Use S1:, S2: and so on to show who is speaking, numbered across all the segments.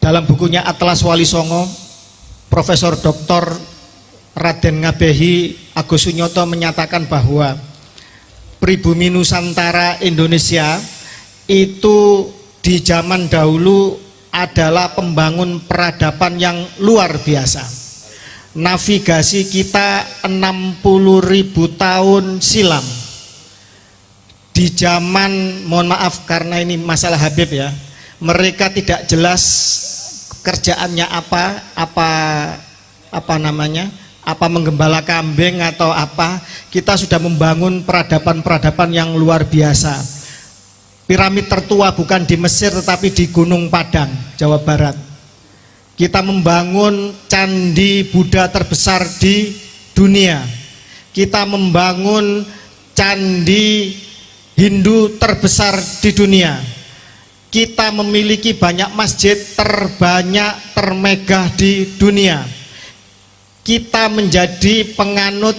S1: Dalam bukunya Atlas Wali Songo, Profesor Dr. Raden Ngabehi Agus Sunyoto menyatakan bahwa pribumi Nusantara Indonesia itu di zaman dahulu adalah pembangun peradaban yang luar biasa. Navigasi kita 60.000 tahun silam. Di zaman, mohon maaf karena ini masalah Habib ya, mereka tidak jelas kerjaannya apa namanya, apa menggembala kambing atau apa. Kita sudah membangun peradaban-peradaban yang luar biasa. Piramid tertua bukan di Mesir tetapi di Gunung Padang, Jawa Barat. Kita membangun candi Buddha terbesar di dunia. Kita membangun candi Hindu terbesar di dunia. Kita memiliki banyak masjid terbanyak termegah di dunia. Kita menjadi penganut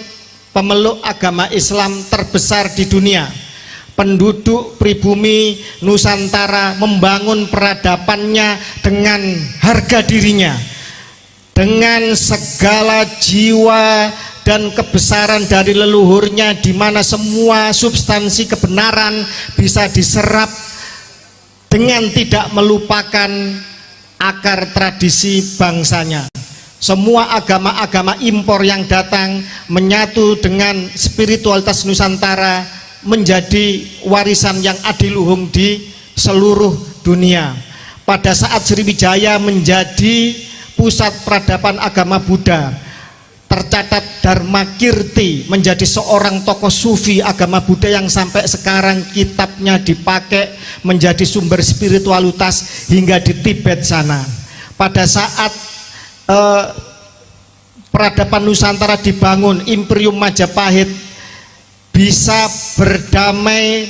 S1: pemeluk agama Islam terbesar di dunia. Penduduk pribumi Nusantara membangun peradabannya dengan harga dirinya, dengan segala jiwa dan kebesaran dari leluhurnya, di mana semua substansi kebenaran bisa diserap dengan tidak melupakan akar tradisi bangsanya. Semua agama-agama impor yang datang menyatu dengan spiritualitas Nusantara menjadi warisan yang adiluhung di seluruh dunia. Pada saat Sriwijaya menjadi pusat peradaban agama Buddha, tercatat Dharma Kirti menjadi seorang tokoh sufi agama Buddha yang sampai sekarang kitabnya dipakai menjadi sumber spiritualitas hingga di Tibet sana. Pada saat peradaban Nusantara dibangun, Imperium Majapahit bisa berdamai,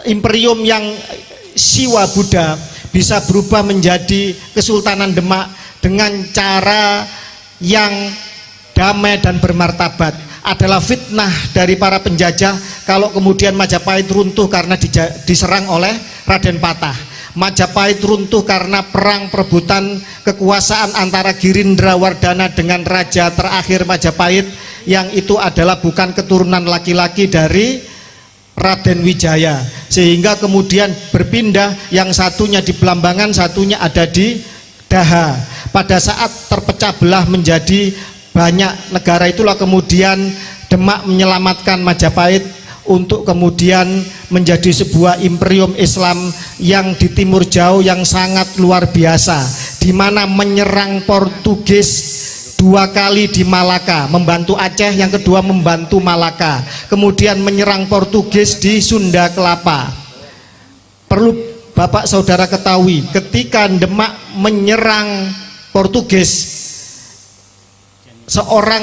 S1: imperium yang Siwa Buddha bisa berubah menjadi Kesultanan Demak dengan cara yang damai dan bermartabat. Adalah fitnah dari para penjajah kalau kemudian Majapahit runtuh karena diserang oleh Raden Patah. Majapahit runtuh karena perang perebutan kekuasaan antara Girindrawardana dengan raja terakhir Majapahit, yang itu adalah bukan keturunan laki-laki dari Raden Wijaya, sehingga kemudian berpindah, yang satunya di Belambangan, satunya ada di Daha. Pada saat terpecah belah menjadi banyak negara, itulah kemudian Demak menyelamatkan Majapahit untuk kemudian menjadi sebuah imperium Islam yang di timur jauh yang sangat luar biasa, di mana menyerang Portugis 2 kali di Malaka, membantu Aceh, yang kedua membantu Malaka, kemudian menyerang Portugis di Sunda Kelapa. Perlu Bapak Saudara ketahui, ketika Demak menyerang Portugis, seorang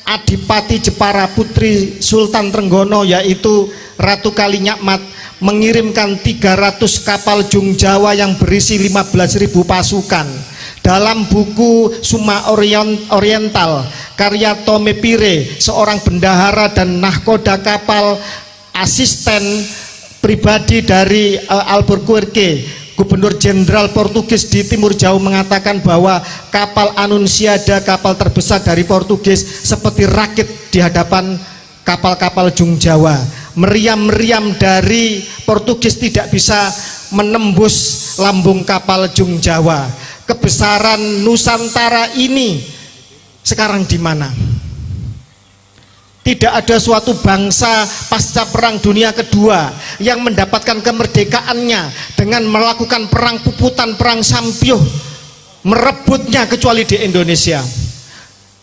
S1: Adipati Jepara putri Sultan Trenggono yaitu Ratu Kalinyakmat mengirimkan 300 kapal Jung Jawa yang berisi 15.000 pasukan. Dalam buku Suma Oriental karya Tome Pire, seorang bendahara dan nahkoda kapal, asisten pribadi dari Albuquerque, Gubernur Jenderal Portugis di Timur Jauh, mengatakan bahwa kapal Anunciada, kapal terbesar dari Portugis, seperti rakit di hadapan kapal-kapal Jung Jawa. Meriam-meriam dari Portugis tidak bisa menembus lambung kapal Jung Jawa. Kebesaran Nusantara ini sekarang di mana? Tidak ada suatu bangsa pasca Perang Dunia Kedua yang mendapatkan kemerdekaannya dengan melakukan perang puputan, perang Sampyuh, merebutnya, kecuali di Indonesia.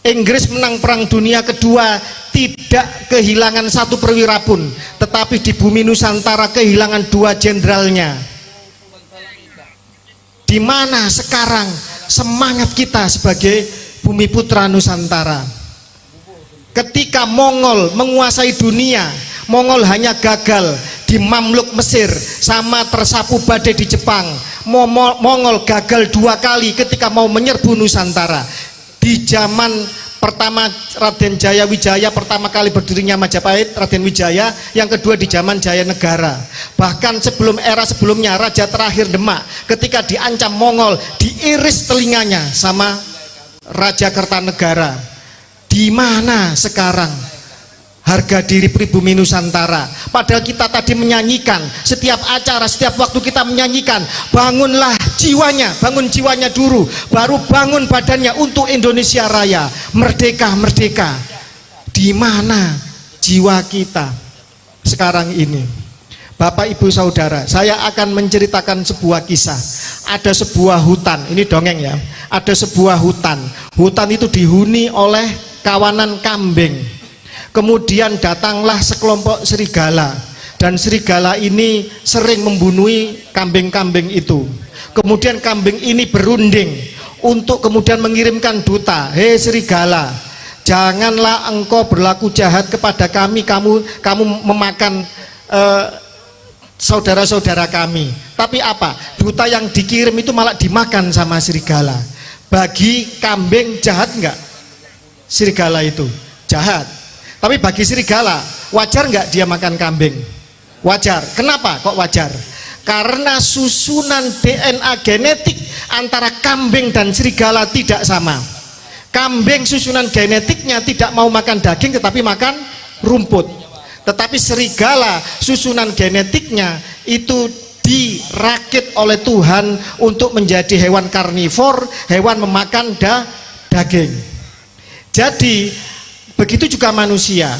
S1: Inggris menang Perang Dunia Kedua tidak kehilangan satu perwira pun, tetapi di bumi Nusantara kehilangan 2 jenderalnya. Di mana sekarang semangat kita sebagai bumi putra Nusantara? Ketika Mongol menguasai dunia, Mongol hanya gagal di Mamluk Mesir sama tersapu badai di Jepang. Mongol gagal 2 kali ketika mau menyerbu Nusantara. Di zaman pertama Raden Jaya Wijaya, pertama kali berdirinya Majapahit Raden Wijaya, yang kedua di zaman Jaya Negara. Bahkan sebelum era sebelumnya raja terakhir Demak ketika diancam Mongol diiris telinganya sama Raja Kertanegara. Di mana sekarang harga diri pribumi Nusantara? Padahal kita tadi menyanyikan setiap acara, setiap waktu kita menyanyikan, bangunlah jiwanya, bangun jiwanya dulu, baru bangun badannya untuk Indonesia Raya, merdeka, merdeka. Di mana jiwa kita sekarang ini? Bapak Ibu Saudara, saya akan menceritakan sebuah kisah. Ada sebuah hutan, ini dongeng ya, ada sebuah hutan. Hutan itu dihuni oleh kawanan kambing. Kemudian datanglah sekelompok serigala, dan serigala ini sering membunuh kambing-kambing itu. Kemudian kambing ini berunding untuk kemudian mengirimkan duta, hei serigala, janganlah engkau berlaku jahat kepada kami, kamu memakan saudara-saudara kami. Tapi apa? Duta yang dikirim itu malah dimakan sama serigala. Bagi kambing jahat enggak? Serigala itu jahat. Tapi bagi serigala, wajar nggak dia makan kambing? Wajar. Kenapa kok wajar? Karena susunan DNA genetik antara kambing dan serigala tidak sama. Kambing susunan genetiknya tidak mau makan daging tetapi makan rumput. Tetapi serigala susunan genetiknya itu dirakit oleh Tuhan untuk menjadi hewan karnivor, hewan memakan daging. Jadi begitu juga manusia.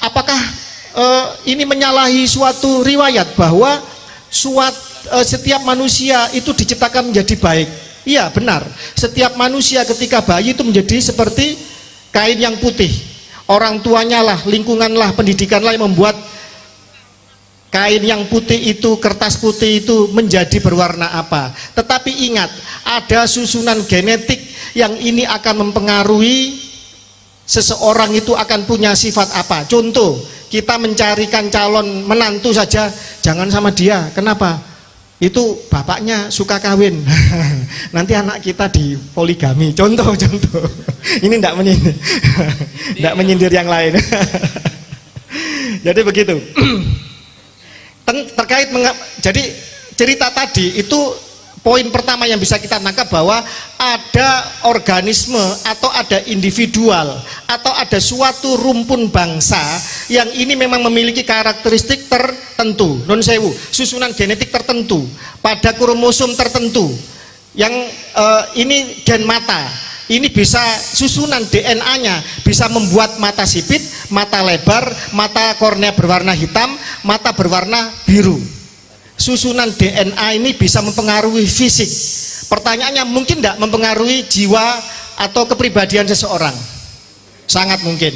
S1: Apakah ini menyalahi suatu riwayat bahwa setiap manusia itu diciptakan menjadi baik? Iya, benar. Setiap manusia ketika bayi itu menjadi seperti kain yang putih. Orang tuanya lah, lingkungan lah, pendidikan lah yang membuat kain yang putih itu, kertas putih itu menjadi berwarna apa. Tetapi ingat, ada susunan genetik yang ini akan mempengaruhi seseorang itu akan punya sifat apa. Contoh, kita mencarikan calon menantu saja, jangan sama dia. Kenapa? Itu bapaknya suka kawin. Nanti anak kita di poligami. Contoh. Ini tidak menyindir, tidak menyindir yang lain. Jadi begitu. Terkait jadi cerita tadi itu poin pertama yang bisa kita tangkap bahwa ada organisme atau ada individual atau ada suatu rumpun bangsa yang ini memang memiliki karakteristik tertentu, non sewu, susunan genetik tertentu pada kromosom tertentu yang ini gen mata. Ini bisa susunan DNA-nya bisa membuat mata sipit, mata lebar, mata kornea berwarna hitam, mata berwarna biru. Susunan DNA ini bisa mempengaruhi fisik. Pertanyaannya, mungkin tidak mempengaruhi jiwa atau kepribadian seseorang? Sangat mungkin.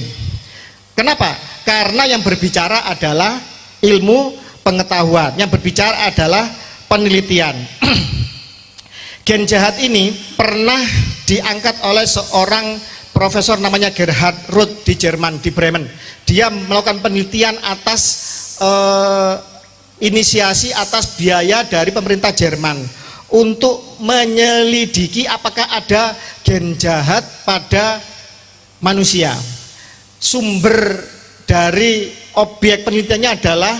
S1: Kenapa? Karena yang berbicara adalah ilmu pengetahuan, yang berbicara adalah penelitian. Gen jahat ini pernah diangkat oleh seorang profesor namanya Gerhard Roth di Jerman, di Bremen. Dia melakukan penelitian atas inisiasi atas biaya dari pemerintah Jerman untuk menyelidiki apakah ada gen jahat pada manusia. Sumber dari objek penelitiannya adalah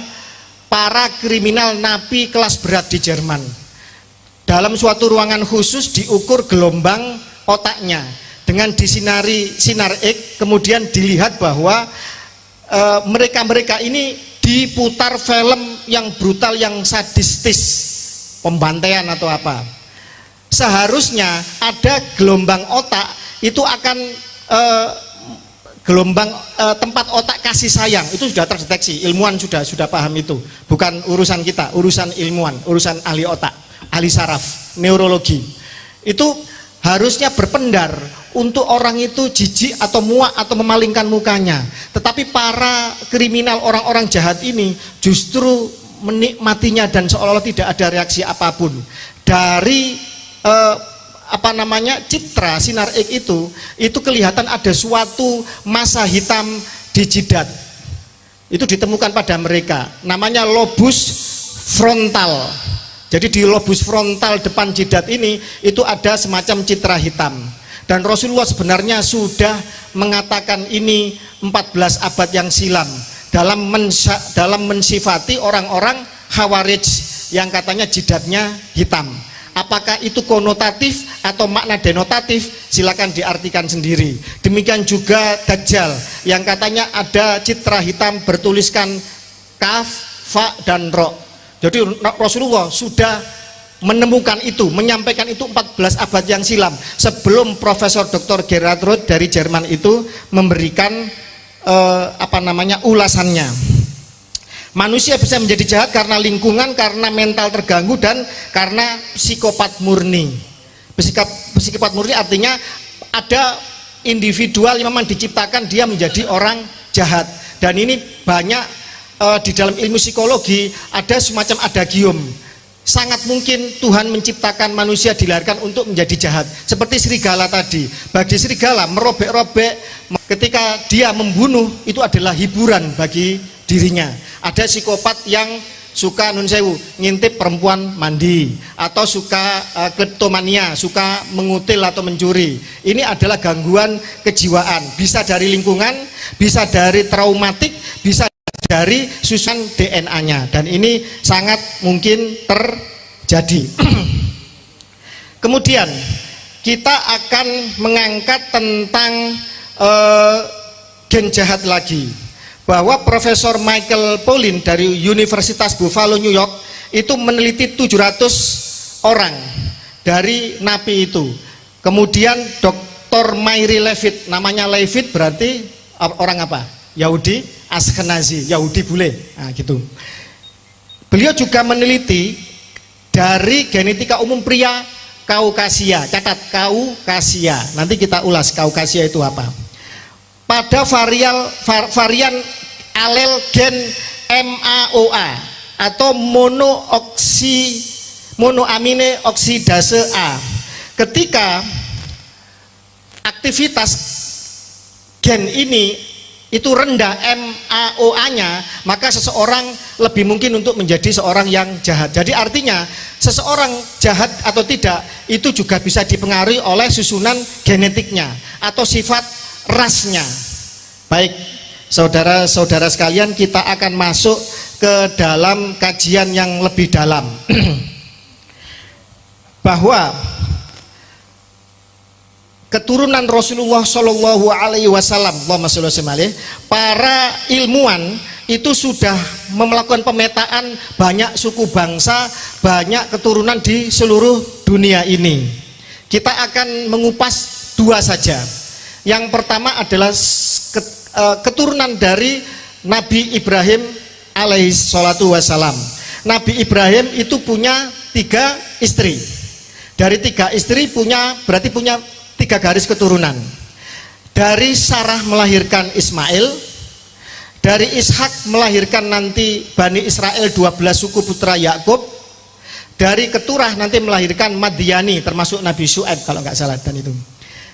S1: para kriminal napi kelas berat di Jerman. Dalam suatu ruangan khusus diukur gelombang otaknya dengan disinari sinar X, kemudian dilihat bahwa mereka-mereka ini diputar film yang brutal, yang sadistis, pembantaian atau apa. Seharusnya ada gelombang otak itu akan gelombang tempat otak kasih sayang itu sudah terdeteksi, ilmuwan sudah paham itu, bukan urusan kita, urusan ilmuwan, urusan ahli otak, ahli saraf, neurologi. Itu harusnya berpendar untuk orang itu jijik atau muak atau memalingkan mukanya. Tetapi para kriminal, orang-orang jahat ini justru menikmatinya dan seolah-olah tidak ada reaksi apapun. Dari citra sinar X itu kelihatan ada suatu massa hitam di jidat. Itu ditemukan pada mereka, namanya lobus frontal. Jadi di lobus frontal depan jidat ini itu ada semacam citra hitam. Dan Rasulullah sebenarnya sudah mengatakan ini 14 abad yang silam dalam mensifati orang-orang Khawarij yang katanya jidatnya hitam. Apakah itu konotatif atau makna denotatif? Silakan diartikan sendiri. Demikian juga Dajjal yang katanya ada citra hitam bertuliskan kaf, fa, dan ro. Jadi Rasulullah sudah menemukan itu, menyampaikan itu 14 abad yang silam sebelum Profesor Dr. Gerhard Roth dari Jerman itu memberikan ulasannya. Manusia bisa menjadi jahat karena lingkungan, karena mental terganggu, dan karena psikopat murni. Psikopat murni artinya ada individual yang memang diciptakan dia menjadi orang jahat. Dan ini banyak di dalam ilmu psikologi ada semacam adagium. Sangat mungkin Tuhan menciptakan manusia dilahirkan untuk menjadi jahat. Seperti serigala tadi. Bagi serigala merobek-robek ketika dia membunuh itu adalah hiburan bagi dirinya. Ada psikopat yang suka ngintip perempuan mandi, atau suka kleptomania, suka mengutil atau mencuri. Ini adalah gangguan kejiwaan, bisa dari lingkungan, bisa dari traumatik, bisa dari susunan DNA-nya, dan ini sangat mungkin terjadi. Kemudian kita akan mengangkat tentang gen jahat lagi, bahwa Profesor Michael Pollan dari Universitas Buffalo New York itu meneliti 700 orang dari napi itu. Kemudian Dr. Meiri Levitt, namanya Levitt berarti orang apa? Yahudi Ashkenazi, Yahudi bule, nah, gitu. Beliau juga meneliti dari genetika umum pria Kaukasia. Catat, Kaukasia. Nanti kita ulas Kaukasia itu apa. Pada varian alel gen MAOA atau monoamine oksidase A, ketika aktivitas gen ini itu rendah MAOA-nya, maka seseorang lebih mungkin untuk menjadi seorang yang jahat. Jadi artinya seseorang jahat atau tidak itu juga bisa dipengaruhi oleh susunan genetiknya atau sifat rasnya. Baik, saudara-saudara sekalian, kita akan masuk ke dalam kajian yang lebih dalam. Bahwa keturunan Rasulullah Shallallahu Alaihi Wasallam, para ilmuwan itu sudah melakukan pemetaan banyak suku bangsa, banyak keturunan di seluruh dunia ini. Kita akan mengupas dua saja. Yang pertama adalah keturunan dari Nabi Ibrahim alaihi salatu wassalam. Nabi Ibrahim itu punya 3 istri. Dari 3 istri berarti punya 3 garis keturunan. Dari Sarah melahirkan Ismail, dari Ishak melahirkan nanti Bani Israel 12 suku putra Yakub, dari Keturah nanti melahirkan Madiani termasuk Nabi Syuaib kalau nggak salah. Dan itu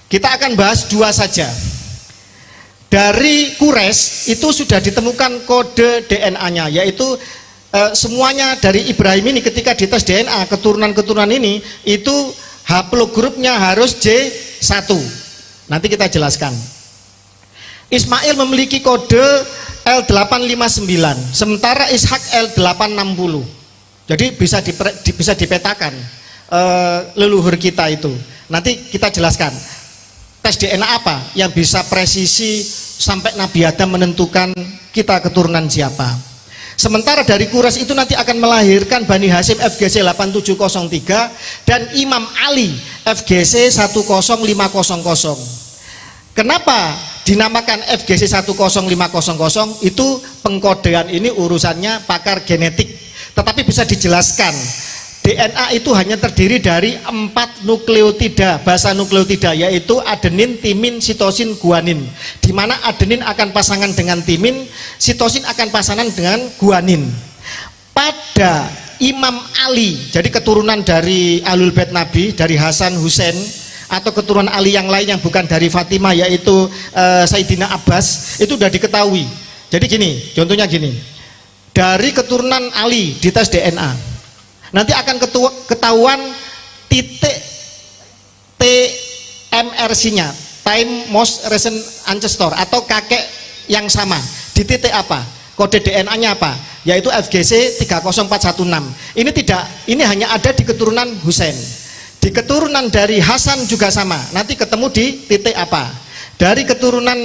S1: kita akan bahas 2 saja. Dari Quraisy itu sudah ditemukan kode DNA-nya, yaitu semuanya dari Ibrahim ini ketika dites DNA keturunan-keturunan ini itu haplogrupnya harus J1. Nanti kita jelaskan. Ismail memiliki kode L859, sementara Ishak L860. Jadi bisa dipetakan leluhur kita itu. Nanti kita jelaskan. Tes DNA apa yang bisa presisi sampai Nabi Adam menentukan kita keturunan siapa. Sementara dari Quraisy itu nanti akan melahirkan Bani Hashim FGC 8703 dan Imam Ali FGC 10500. Kenapa dinamakan FGC 10500? Itu pengkodean ini urusannya pakar genetik, tetapi bisa dijelaskan. DNA itu hanya terdiri dari 4 nukleotida, basa nukleotida, yaitu adenin, timin, sitosin, guanin. Di mana adenin akan pasangan dengan timin, sitosin akan pasangan dengan guanin. Pada Imam Ali, jadi keturunan dari Ahlul Bait Nabi, dari Hasan Husain, atau keturunan Ali yang lain yang bukan dari Fatimah, yaitu Sayyidina Abbas, itu sudah diketahui. Jadi gini, contohnya gini, dari keturunan Ali di tes DNA nanti akan ketahuan titik MRC-nya, time most recent ancestor, atau kakek yang sama di titik apa? Kode DNA-nya apa? Yaitu FGC 30416. Ini hanya ada di keturunan Husain. Di keturunan dari Hasan juga sama. Nanti ketemu di titik apa? Dari keturunan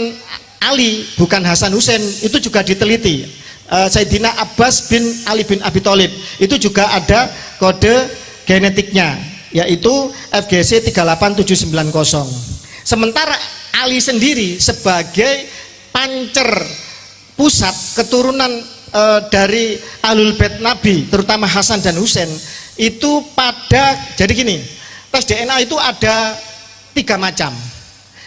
S1: Ali, bukan Hasan Husain, itu juga diteliti. Sayyidina Abbas bin Ali bin Abi Thalib itu juga ada kode genetiknya, yaitu FGC 38790. Sementara Ali sendiri sebagai pancer pusat keturunan dari Ahlul Bait Nabi, terutama Hasan dan Husain, itu jadi gini, tes DNA itu ada 3 macam.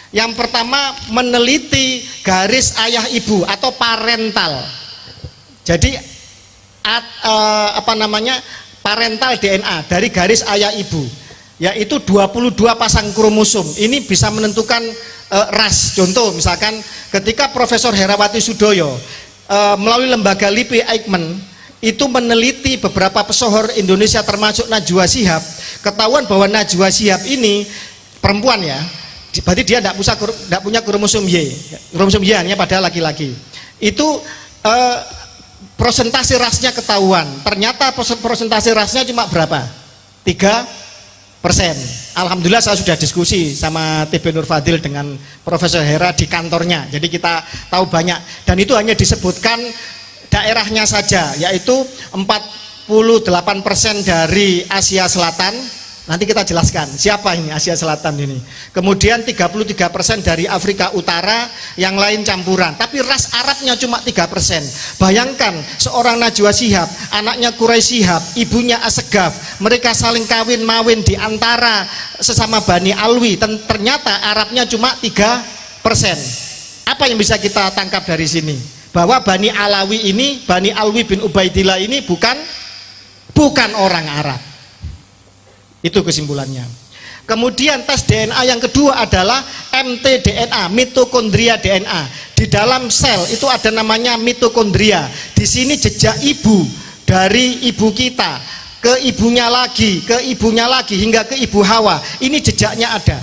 S1: Yang pertama meneliti garis ayah ibu atau parental. Jadi parental DNA dari garis ayah ibu, yaitu 22 pasang kromosom. Ini bisa menentukan ras. Contoh misalkan ketika Profesor Herawati Sudoyo melalui lembaga LIPI Eijkman itu meneliti beberapa pesohor Indonesia termasuk Najwa Shihab, ketahuan bahwa Najwa Shihab ini perempuan ya, berarti dia tidak punya kromosom Y. Kromosom Y hanya pada laki-laki. Itu prosentase rasnya ketahuan. Ternyata prosentase rasnya cuma berapa? 3%. Alhamdulillah saya sudah diskusi sama TB Nur Fadil dengan Profesor Hera di kantornya. Jadi kita tahu banyak. Dan itu hanya disebutkan daerahnya saja, yaitu 48% dari Asia Selatan. Nanti kita jelaskan siapa ini Asia Selatan ini. Kemudian 33% dari Afrika Utara, yang lain campuran. Tapi ras Arabnya cuma 3%. Bayangkan seorang Najwa Shihab, anaknya Quraisy Shihab, ibunya Asegaf, mereka saling kawin-mawin di antara sesama Bani Alwi. Ternyata Arabnya cuma 3%. Apa yang bisa kita tangkap dari sini? Bahwa Bani Alawi ini, Bani Alwi bin Ubaidillah ini bukan orang Arab. Itu kesimpulannya. Kemudian tes DNA yang kedua adalah mtDNA, mitokondria DNA. Di dalam sel itu ada namanya mitokondria. Di sini jejak ibu dari ibu kita ke ibunya lagi hingga ke ibu Hawa. Ini jejaknya ada.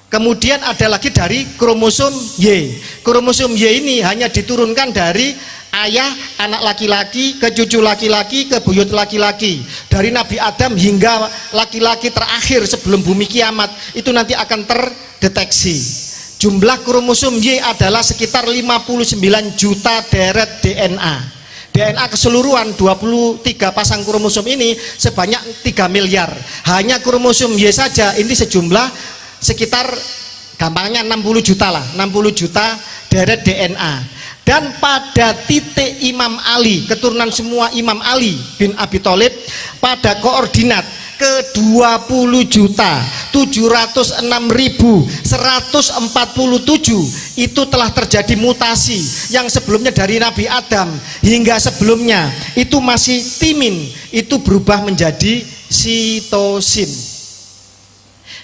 S1: Kemudian ada lagi dari kromosom Y. Kromosom Y ini hanya diturunkan dari ayah, anak laki-laki, ke cucu laki-laki, ke buyut laki-laki. Dari Nabi Adam hingga laki-laki terakhir sebelum bumi kiamat, itu nanti akan terdeteksi. Jumlah kromosom Y adalah sekitar 59 juta deret DNA. DNA keseluruhan 23 pasang kromosom ini sebanyak 3 miliar. Hanya kromosom Y saja ini sejumlah sekitar gampangnya 60 juta lah, 60 juta deret DNA. Dan pada titik Imam Ali, keturunan semua Imam Ali bin Abi Thalib, pada koordinat ke 20.706.147 itu telah terjadi mutasi. Yang sebelumnya dari Nabi Adam hingga sebelumnya itu masih timin, itu berubah menjadi sitosin.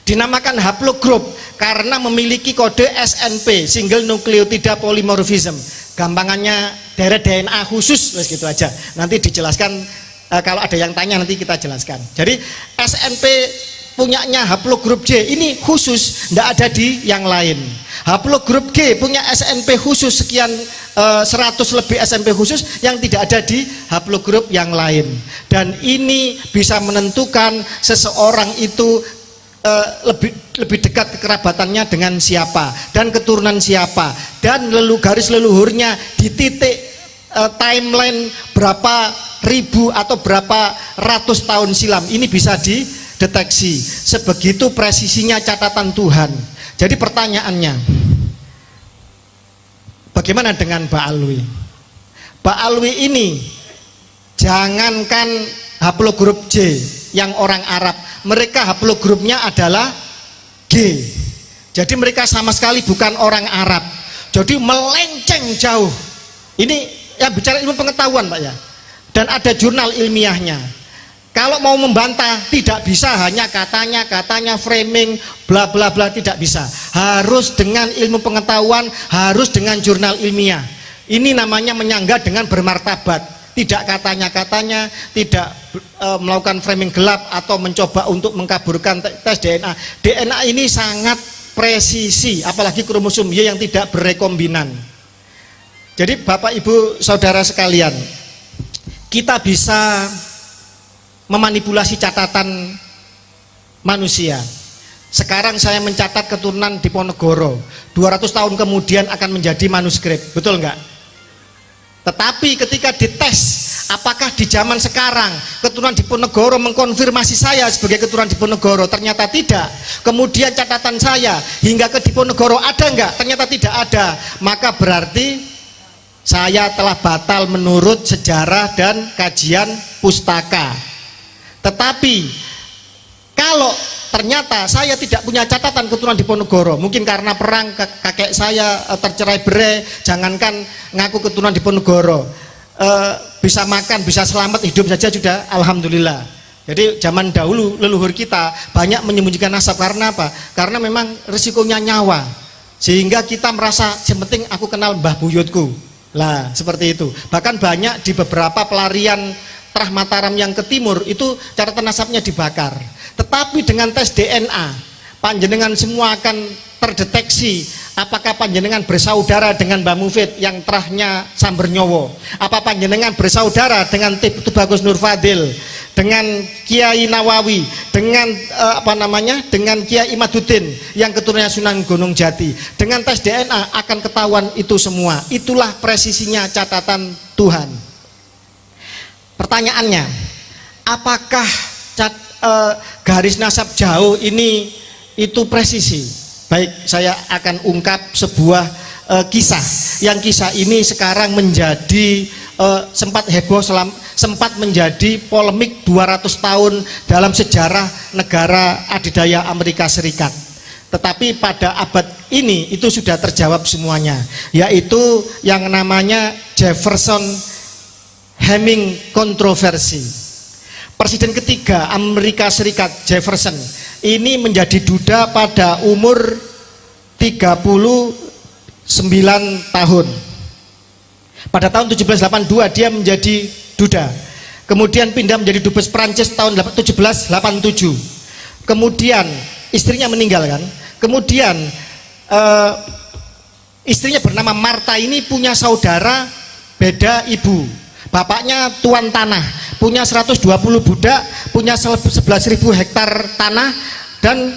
S1: Dinamakan haplogroup karena memiliki kode SNP, single nucleotide polymorphism. Gampangannya deret DNA khusus, gitu aja. Nanti dijelaskan kalau ada yang tanya, nanti kita jelaskan. Jadi SNP punyanya haplogroup J ini khusus, tidak ada di yang lain. Haplogroup G punya SNP khusus sekian 100 lebih SNP khusus yang tidak ada di haplogroup yang lain. Dan ini bisa menentukan seseorang itu lebih dekat kekerabatannya dengan siapa dan keturunan siapa, dan garis leluhurnya di titik timeline berapa ribu atau berapa ratus tahun silam. Ini bisa dideteksi. Sebegitu presisinya catatan Tuhan. Jadi pertanyaannya, bagaimana dengan Mbak Alwi? Mbak Alwi ini jangankan haplogroup J yang orang Arab, mereka haplogrupnya adalah G. Jadi mereka sama sekali bukan orang Arab. Jadi melenceng jauh. Ini yang bicara ilmu pengetahuan, Pak ya. Dan ada jurnal ilmiahnya. Kalau mau membantah tidak bisa hanya katanya framing bla bla bla, tidak bisa. Harus dengan ilmu pengetahuan, harus dengan jurnal ilmiah. Ini namanya menyangga dengan bermartabat. tidak katanya-katanya, tidak melakukan framing gelap atau mencoba untuk mengkaburkan tes DNA. DNA ini sangat presisi, apalagi kromosom Y yang tidak berekombinan. Jadi Bapak Ibu Saudara sekalian, kita bisa memanipulasi catatan manusia. Sekarang saya mencatat keturunan Diponegoro, 200 tahun kemudian akan menjadi manuskrip, betul enggak? Tetapi ketika dites, apakah di zaman sekarang keturunan Diponegoro mengkonfirmasi saya sebagai keturunan Diponegoro? Ternyata tidak. Kemudian catatan saya hingga ke Diponegoro ada enggak? Ternyata tidak ada. Maka berarti saya telah batal menurut sejarah dan kajian pustaka. Tetapi kalau ternyata saya tidak punya catatan keturunan Diponegoro, mungkin karena perang kakek saya tercerai berai, jangankan ngaku keturunan Diponegoro, bisa makan, bisa selamat hidup saja sudah alhamdulillah. Jadi zaman dahulu leluhur kita banyak menyembunyikan nasab karena apa? Karena memang risikonya nyawa, sehingga kita merasa yang penting aku kenal mbah buyutku lah, seperti itu. Bahkan banyak di beberapa pelarian Trah Mataram yang ke timur itu catatan nasabnya dibakar. Tetapi dengan tes DNA panjenengan semua akan terdeteksi apakah panjenengan bersaudara dengan Mbah Mufid yang terahnya Sambernyowo, apa panjenengan bersaudara dengan Tubagus Nur Fadil, dengan Kiai Nawawi, dengan dengan Kiai Imaduddin yang keturunannya Sunan Gunung Jati. Dengan tes DNA akan ketahuan itu semua. Itulah presisinya catatan Tuhan. Pertanyaannya, apakah garis nasab jauh ini itu presisi? Baik, saya akan ungkap sebuah kisah. Yang kisah ini sekarang menjadi sempat heboh, sempat menjadi polemik 200 tahun dalam sejarah negara adidaya Amerika Serikat. Tetapi pada abad ini itu sudah terjawab semuanya, yaitu yang namanya Jefferson Heming kontroversi. Presiden ketiga Amerika Serikat Jefferson ini menjadi duda pada umur 39 tahun. Pada tahun 1782 dia menjadi duda. Kemudian pindah menjadi dubes Prancis tahun 1787. Kemudian istrinya meninggal kan. Kemudian istrinya bernama Martha ini punya saudara beda ibu. Bapaknya tuan tanah, punya 120 budak, punya 11.000 hektar tanah, dan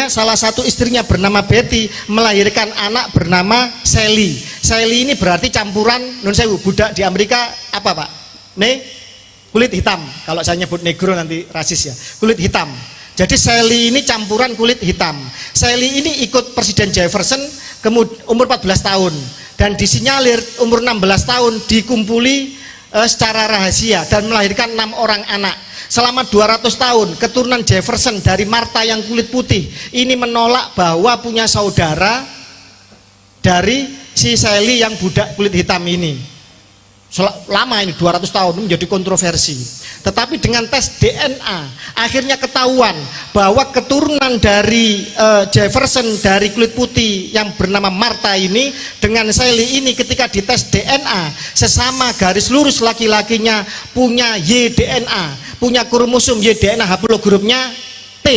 S1: salah satu istrinya bernama Betty melahirkan anak bernama Sally. Sally ini berarti campuran nun sewu, budak di Amerika apa Pak? Kulit hitam. Kalau saya nyebut negro nanti rasis ya. Kulit hitam. Jadi Sally ini campuran kulit hitam. Sally ini ikut Presiden Jefferson umur 14 tahun. Dan disinyalir umur 16 tahun dikumpuli secara rahasia dan melahirkan 6 orang anak. Selama 200 tahun keturunan Jefferson dari Martha yang kulit putih ini menolak bahwa punya saudara dari si Sally yang budak kulit hitam ini. Lama ini 200 tahun menjadi kontroversi. Tetapi dengan tes DNA akhirnya ketahuan bahwa keturunan dari Jefferson dari kulit putih yang bernama Martha ini dengan Sally ini ketika dites DNA sesama garis lurus laki-lakinya punya Y-DNA, punya kromosom Y-DNA haplogrupnya T.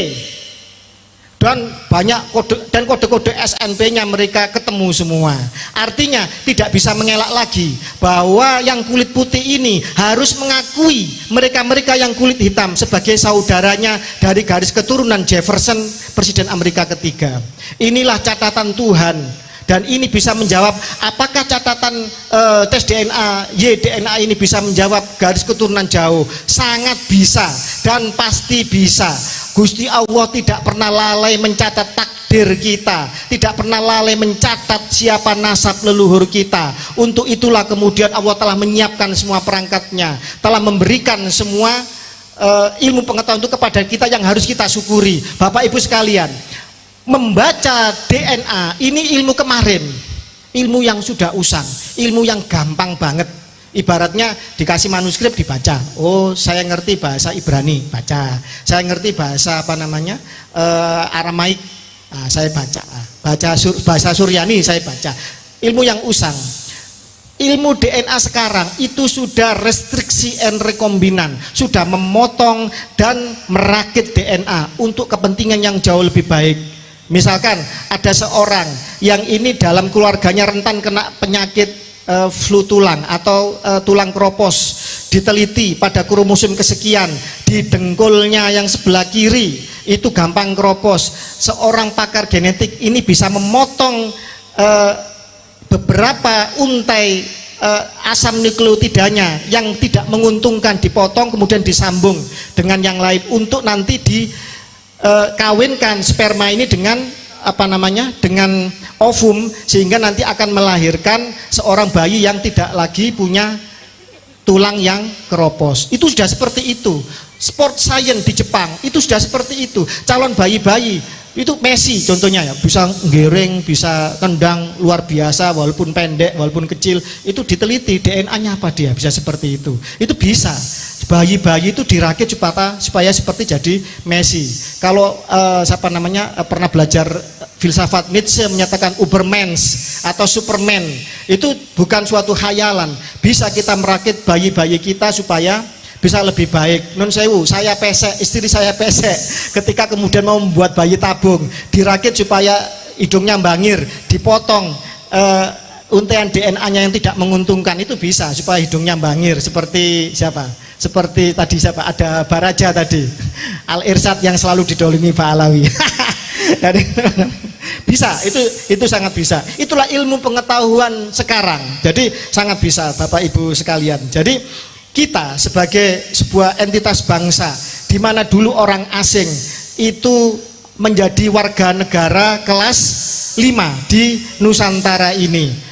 S1: Dan banyak kode-kode SNP-nya mereka ketemu semua. Artinya tidak bisa mengelak lagi bahwa yang kulit putih ini harus mengakui mereka-mereka yang kulit hitam sebagai saudaranya dari garis keturunan Jefferson, Presiden Amerika ketiga. Inilah catatan Tuhan. Dan ini bisa menjawab apakah catatan tes DNA Y-DNA ini bisa menjawab garis keturunan jauh. Sangat bisa dan pasti bisa. Gusti Allah tidak pernah lalai mencatat takdir kita, tidak pernah lalai mencatat siapa nasab leluhur kita. Untuk itulah kemudian Allah telah menyiapkan semua perangkatnya, telah memberikan semua ilmu pengetahuan itu kepada kita yang harus kita syukuri. Bapak Ibu sekalian, membaca DNA ini ilmu kemarin, ilmu yang sudah usang, ilmu yang gampang banget. Ibaratnya dikasih manuskrip dibaca, oh saya ngerti bahasa Ibrani, baca, saya ngerti bahasa Aramaik, saya baca, bahasa Suryani saya baca. Ilmu yang usang. ilmu DNA sekarang itu sudah restriksi and rekombinan, sudah memotong dan merakit DNA untuk kepentingan yang jauh lebih baik. Misalkan ada seorang yang ini dalam keluarganya rentan kena penyakit flu tulang atau tulang keropos, diteliti pada kromosom kesekian di dengkulnya yang sebelah kiri itu gampang keropos. Seorang pakar genetik ini bisa memotong beberapa untai asam nukleotidanya yang tidak menguntungkan, dipotong kemudian disambung dengan yang lain untuk nanti dikawinkan sperma ini dengan dengan ovum, sehingga nanti akan melahirkan seorang bayi yang tidak lagi punya tulang yang keropos. Itu sudah seperti itu. Sport science di Jepang itu sudah seperti itu. Calon bayi-bayi itu Messi contohnya ya, bisa ngereng, bisa tendang luar biasa walaupun pendek, walaupun kecil, itu diteliti DNA-nya apa dia bisa seperti itu. Itu bisa. Bayi-bayi itu dirakit supaya seperti jadi Messi. Kalau pernah belajar filsafat, Nietzsche menyatakan Ubermensch atau Superman, itu bukan suatu khayalan. Bisa kita merakit bayi-bayi kita supaya bisa lebih baik. Nun sewu, saya pesek, istri saya pesek, ketika kemudian mau membuat bayi tabung, dirakit supaya hidungnya bangir, dipotong untaian DNA-nya yang tidak menguntungkan, itu bisa supaya hidungnya bangir. Seperti siapa? Seperti tadi siapa? Ada Baraja tadi, Al Irsyad yang selalu didolimi Pak Alawi. Bisa, itu sangat bisa. Itulah ilmu pengetahuan sekarang. Jadi sangat bisa Bapak Ibu sekalian. Jadi kita sebagai sebuah entitas bangsa, di mana dulu orang asing itu menjadi warga negara kelas 5 di Nusantara ini.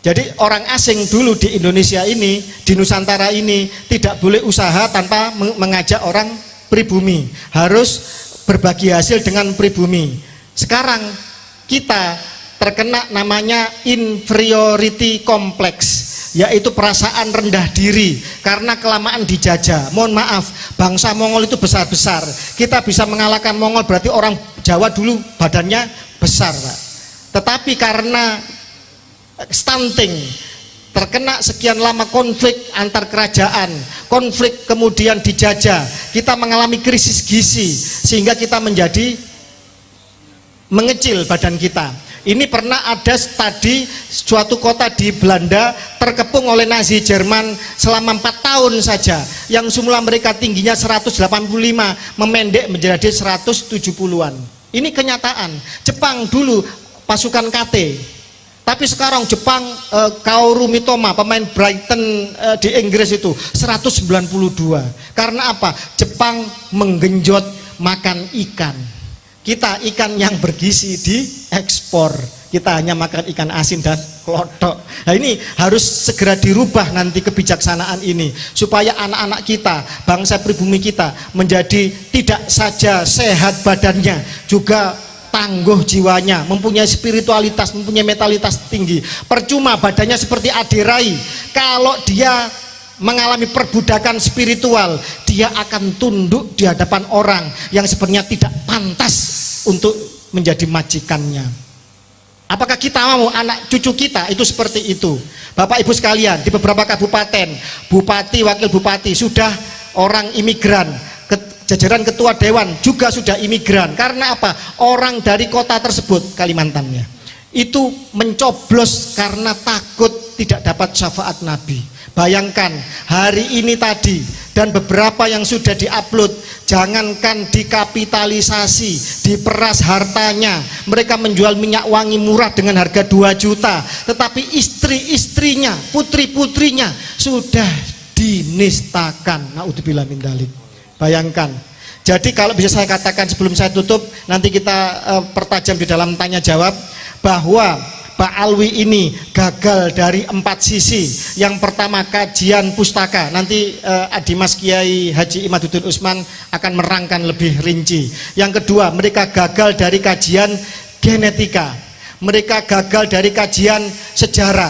S1: Jadi orang asing dulu di Indonesia ini, di Nusantara ini tidak boleh usaha tanpa mengajak orang pribumi, harus berbagi hasil dengan pribumi. Sekarang kita terkena namanya inferiority complex, yaitu perasaan rendah diri karena kelamaan dijajah. Mohon maaf, bangsa Mongol itu besar-besar. Kita bisa mengalahkan Mongol berarti orang Jawa dulu badannya besar, Pak. Tetapi karena stunting, terkena sekian lama konflik antar kerajaan, konflik kemudian dijajah, kita mengalami krisis gizi sehingga kita menjadi mengecil badan kita. Ini pernah ada studi suatu kota di Belanda terkepung oleh Nazi Jerman selama 4 tahun saja, yang semula mereka tingginya 185 memendek menjadi 170-an. Ini kenyataan. Jepang dulu pasukan KT, tapi sekarang Jepang Kaoru Mitoma, pemain Brighton di Inggris itu 192. Karena apa? Jepang menggenjot makan ikan. Kita ikan yang bergizi diekspor, kita hanya makan ikan asin dan klotok. Nah ini harus segera dirubah nanti kebijaksanaan ini, supaya anak-anak kita, bangsa pribumi kita menjadi tidak saja sehat badannya, juga tangguh jiwanya, mempunyai spiritualitas, mempunyai mentalitas tinggi. Percuma badannya seperti Aderai, kalau dia mengalami perbudakan spiritual, dia akan tunduk di hadapan orang yang sebenarnya tidak pantas untuk menjadi majikannya. Apakah kita mau anak cucu kita itu seperti itu? Bapak Ibu sekalian, di beberapa kabupaten, bupati, wakil bupati sudah orang imigran, jajaran ketua dewan juga sudah imigran. Karena apa? Orang dari kota tersebut, Kalimantannya, itu mencoblos karena takut tidak dapat syafaat Nabi. Bayangkan hari ini tadi dan beberapa yang sudah diupload, jangankan dikapitalisasi, diperas hartanya, mereka menjual minyak wangi murah dengan harga 2 juta, tetapi istri-istrinya, putri-putrinya sudah dinistakan. Naudzubillah min dzalik. Bayangkan. Jadi kalau bisa saya katakan sebelum saya tutup, nanti kita pertajam di dalam tanya jawab, bahwa Pak Alwi ini gagal dari 4 sisi. Yang pertama kajian pustaka, nanti Adimas Kiai Haji Imaduddin Usman akan merangkan lebih rinci. Yang kedua, mereka gagal dari kajian genetika, mereka gagal dari kajian sejarah,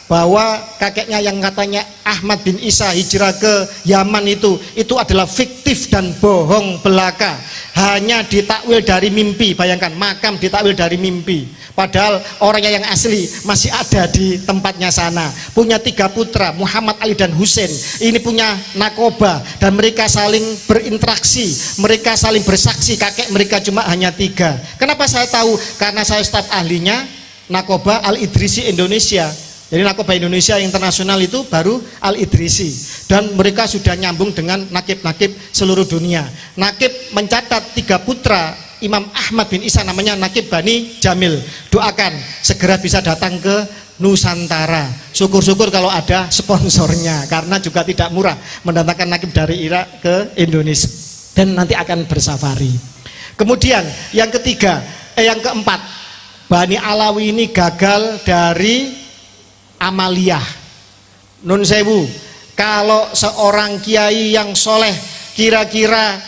S1: bahwa kakeknya yang katanya Ahmad bin Isa hijrah ke Yaman itu adalah fiktif dan bohong belaka, hanya ditakwil dari mimpi. Bayangkan, makam ditakwil dari mimpi, padahal orangnya yang asli masih ada di tempatnya sana. Punya 3 putra, Muhammad, Ali dan Husain. Ini punya nakoba dan mereka saling berinteraksi, mereka saling bersaksi. Kakek mereka cuma hanya 3. Kenapa saya tahu? Karena saya staf ahlinya nakoba Al-Idrisi Indonesia. Jadi nakoba Indonesia internasional itu baru Al-Idrisi, dan mereka sudah nyambung dengan nakib-nakib seluruh dunia. Nakib mencatat 3 putra Imam Ahmad bin Isa, namanya nakib Bani Jamil. Doakan segera bisa datang ke Nusantara. Syukur-syukur kalau ada sponsornya, karena juga tidak murah mendatangkan nakib dari Irak ke Indonesia, dan nanti akan bersafari. Kemudian yang keempat, Bani Alawi ini gagal dari amaliyah. Nun sewu, kalau seorang kiai yang soleh kira-kira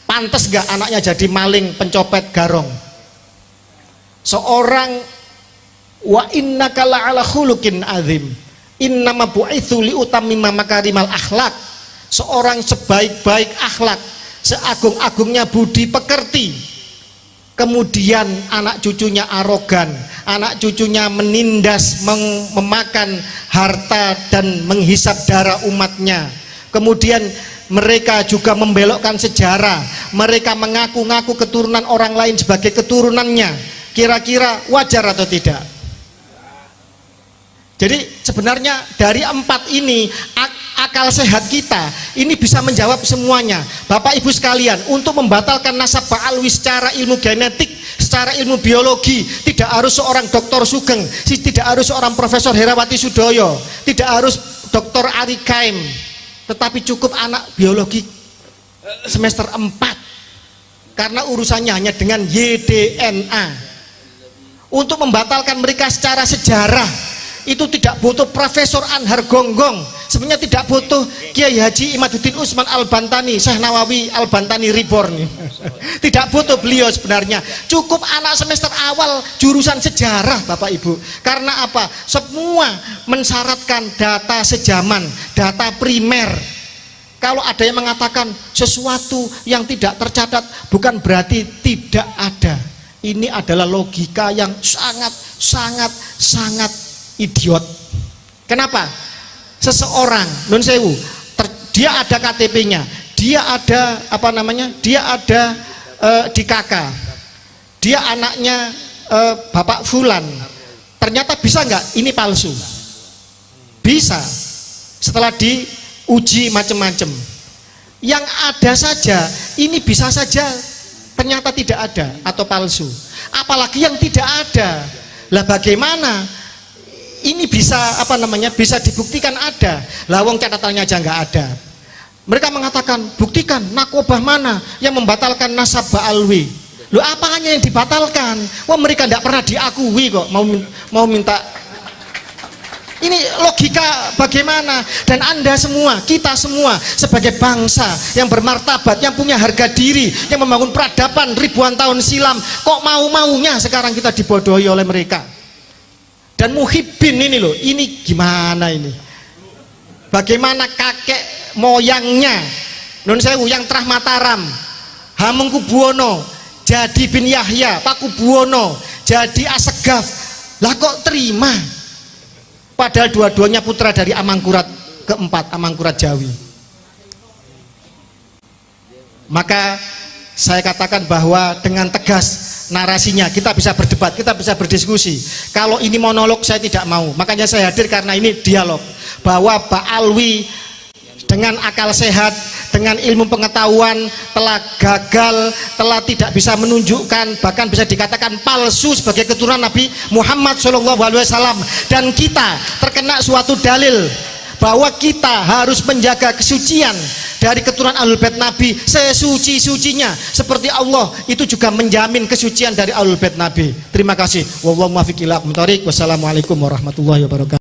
S1: pantas gak anaknya jadi maling pencopet garong? Seorang wa innaka la'ala khuluqin azim innama bu'itsu liutammima makarimal akhlak. Seorang sebaik-baik akhlak, seagung-agungnya budi pekerti, kemudian anak cucunya arogan, anak cucunya menindas, memakan harta dan menghisap darah umatnya. Kemudian mereka juga membelokkan sejarah, mereka mengaku-ngaku keturunan orang lain sebagai keturunannya. Kira-kira wajar atau tidak? Jadi sebenarnya dari 4 ini akal sehat kita ini bisa menjawab semuanya. Bapak Ibu sekalian, untuk membatalkan nasab ba'alwi secara ilmu genetik, secara ilmu biologi, tidak harus seorang Dr. Sugeng, tidak harus seorang Profesor Herawati Sudoyo, tidak harus Dr. Ari Kaim, tetapi cukup anak biologi semester 4, karena urusannya hanya dengan YDNA. Untuk membatalkan mereka secara sejarah itu tidak butuh Profesor Anhar Gonggong, sebenarnya tidak butuh Kiai Haji Imaduddin Usman Al-Bantani, Syekh Nawawi Al-Bantani Reborn. Tidak butuh beliau sebenarnya, cukup anak semester awal jurusan sejarah Bapak Ibu. Karena apa? Semua mensyaratkan data sejaman, data primer. Kalau ada yang mengatakan sesuatu yang tidak tercatat bukan berarti tidak ada. Ini adalah logika yang sangat idiot. Kenapa? Seseorang nun sewu, dia ada KTP-nya, dia ada apa namanya, dia ada di KK, dia anaknya Bapak Fulan, ternyata bisa nggak ini palsu? Bisa, setelah diuji macam-macam. Yang ada saja ini bisa saja ternyata tidak ada atau palsu, apalagi yang tidak ada. Lah bagaimana ini bisa apa namanya, bisa dibuktikan ada? Lah wong catatannya aja nggak ada. Mereka mengatakan buktikan nakobah mana yang membatalkan nasab ba'alwi. Loh, apanya yang dibatalkan? Wah, mereka tidak pernah diakui kok mau minta. Ini logika bagaimana? Dan Anda semua, kita semua sebagai bangsa yang bermartabat, yang punya harga diri, yang membangun peradaban ribuan tahun silam, kok mau-maunya sekarang kita dibodohi oleh mereka? Dan Muhyiddin ini loh, ini gimana ini? Bagaimana kakek moyangnya Nun Sewu yang Trah Mataram, Hamengkubuwono jadi bin Yahya, Pakubuwono jadi Asegaf, lah kok terima? Padahal dua-duanya putra dari Amangkurat keempat, Amangkurat Jawi. Maka saya katakan bahwa dengan tegas narasinya kita bisa berdebat, kita bisa berdiskusi. Kalau ini monolog saya tidak mau, makanya saya hadir karena ini dialog. Bahwa Ba'alwi dengan akal sehat, dengan ilmu pengetahuan telah gagal, telah tidak bisa menunjukkan, bahkan bisa dikatakan palsu sebagai keturunan Nabi Muhammad SAW. Dan kita terkena suatu dalil bahwa kita harus menjaga kesucian dari keturunan Ahlul Bait Nabi sesuci-sucinya, seperti Allah itu juga menjamin kesucian dari Ahlul Bait Nabi. Terima kasih. Wallahu muwaffiq ila aqwamit thoriq. Wassalamualaikum warahmatullahi wabarakatuh.